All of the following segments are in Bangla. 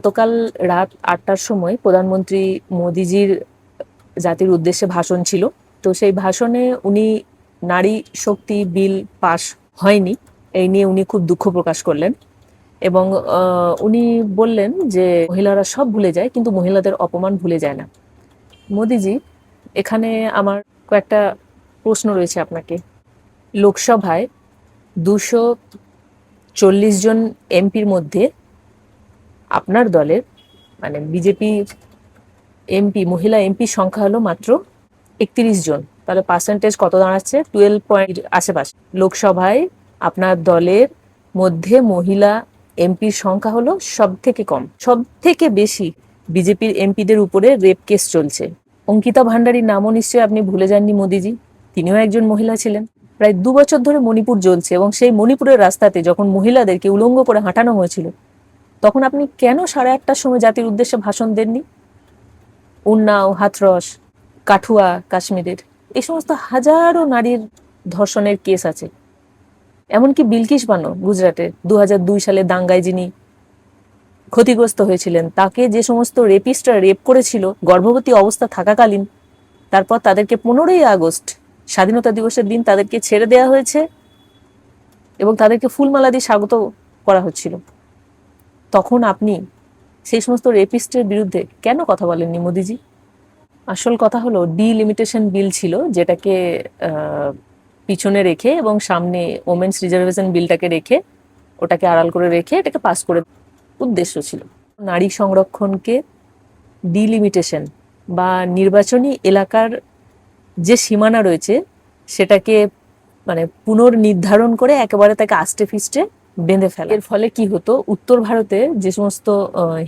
গতকাল রাত ৮টার সময় প্রধানমন্ত্রী মোদিজির জাতির উদ্দেশ্যে ভাষণ ছিল। তো সেই ভাষণে উনি নারী শক্তি বিল পাশ হয়নি এই নিয়ে উনি খুব দুঃখ প্রকাশ করলেন এবং উনি বললেন যে মহিলারা সব ভুলে যায় কিন্তু মহিলাদের অপমান ভুলে যায় না। মোদিজি, এখানে আমার কয়েকটা প্রশ্ন রয়েছে আপনাকে। লোকসভায় 240 জন এমপির মধ্যে আপনার দলের মানে বিজেপি এমপি মহিলা এমপির সংখ্যা হলো মাত্র 31 জন। তাহলে পার্সেন্টেজ কত দাঁড়াচ্ছে? 12 আশেপাশে। লোকসভায় আপনার দলের মধ্যে মহিলা এমপির সংখ্যা হলো সব থেকে কম। সব থেকে বেশি বিজেপির এমপিদের উপরে রেপ কেস চলছে। অঙ্কিতা ভান্ডারীর নামও নিশ্চয়ই আপনি ভুলে যাননি মোদিজি, তিনিও একজন মহিলা ছিলেন। প্রায় 2 বছর ধরে মণিপুর জ্বলছে এবং সেই মণিপুরের রাস্তাতে যখন মহিলাদেরকে উলঙ্গ করে হাঁটানো হয়েছিল তখন আপনি কেন 8:30টার সময় জাতির উদ্দেশ্যে ভাষণ দেননি? উন্নাও, হাথরস, কাঠুয়া কাশ্মীরের এই সমস্ত হাজারো নারীর ধর্ষণের কেস আছে। এমনকি বিলকিস বানো গুজরাটের 2002 সালে দাঙ্গায় যিনি ক্ষতিগ্রস্ত হয়েছিলেন, তাকে যে সমস্ত রেপিস্টরা রেপ করেছিল গর্ভবতী অবস্থা থাকাকালীন, তারপর তাদেরকে 15ই আগস্ট স্বাধীনতা দিবসের দিন তাদেরকে ছেড়ে দেওয়া হয়েছে এবং তাদেরকে ফুলমালা দিয়ে স্বাগত করা হচ্ছিল। তখন আপনি সেই সমস্ত রেপিস্টের বিরুদ্ধে কেন কথা বলেননি মোদিজি? আসল কথা হলো ডিলিমিটেশন বিল ছিল, যেটাকে পিছনে রেখে এবং সামনে ওমেন্স রিজার্ভেশন বিলটাকে রেখে ওটাকে আড়াল করে রেখে এটাকে পাস করে উদ্দেশ্য ছিল নারী সংরক্ষণকে ডিলিমিটেশন বা নির্বাচনী এলাকার যে সীমানা রয়েছে সেটাকে মানে পুনর্নির্ধারণ করে একেবারে তাকে আস্তে ফিস্টে বেঁধে ফেলা। এর ফলে কি হতো, উত্তর ভারতে যে সমস্ত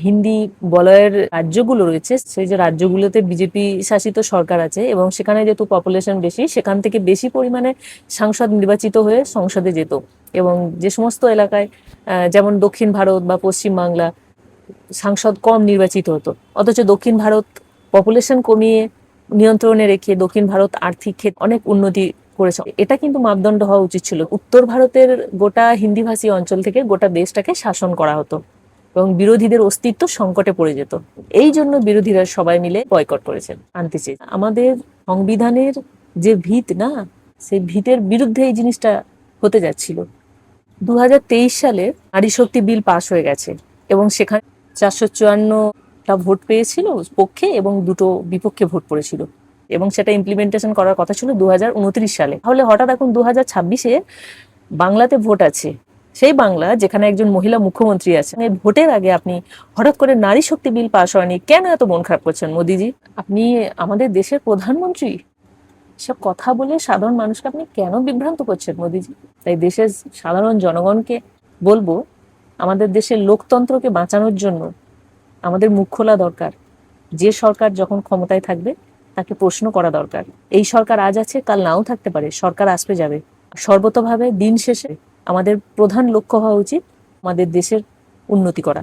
হিন্দি বলয়ের রাজ্যগুলো রয়েছে সেই যে রাজ্যগুলোতে বিজেপি শাসিত সরকার আছে এবং সেখানে যেহেতু পপুলেশন বেশি, সেখান থেকে বেশি পরিমাণে সাংসদ নির্বাচিত হয়ে সংসদে যেত। এবং যে সমস্ত এলাকায় যেমন দক্ষিণ ভারত বা পশ্চিম বাংলা সাংসদ কম নির্বাচিত হতো, অথচ দক্ষিণ ভারত পপুলেশন কমিয়ে নিয়ন্ত্রণে রেখে দক্ষিণ ভারত আর্থিক ক্ষেত্রে অনেক উন্নতি করেছে। এটা কিন্তু মাপদণ্ড হওয়া উচিত ছিল। উত্তর ভারতের গোটা হিন্দিভাষী অঞ্চল থেকে গোটা দেশটাকে শাসন করা হতো এবং বিরোধীদের অস্তিত্ব সংকটে পড়ে যেত। এই জন্য বিরোধীরা সবাই মিলে বয়কট করেছেন, আনতে চেয়ে। আমাদের সংবিধানের যে ভিত না, সেই ভিতের বিরুদ্ধে এই জিনিসটা হতে যাচ্ছিল। 2023 সালে নারী শক্তি বিল পাশ হয়ে গেছে এবং সেখানে 454টা ভোট পেয়েছিল পক্ষে এবং 2টো বিপক্ষে ভোট পড়েছিল এবং সেটা ইমপ্লিমেন্টেশন করার কথা ছিল 2029 সালে। তাহলে হঠাৎ এখন 2026-এ বাংলাতে ভোট আছে, সেই বাংলা যেখানে একজন মহিলা মুখ্যমন্ত্রী আছেন, এই ভোটের আগে আপনি হঠাৎ করে নারী শক্তি বিল পাশ হয়নি, কেন এত মন খারাপ করছেন মোদিজি? আপনি আমাদের দেশের প্রধানমন্ত্রী, সব কথা বলে সাধারণ মানুষকে আপনি কেন বিভ্রান্ত করছেন মোদিজি? তাই দেশের সাধারণ জনগণকে বলবো, আমাদের দেশের লোকতন্ত্রকে বাঁচানোর জন্য আমাদের মুখ খোলা দরকার। যে সরকার যখন ক্ষমতায় থাকবে তাকে প্রশ্ন করা দরকার। এই সরকার আজ আছে, কাল নাও থাকতে পারে, সরকার আসবে যাবে। সর্বতভাবে দিন শেষে আমাদের প্রধান লক্ষ্য হওয়া উচিত আমাদের দেশের উন্নতি করা।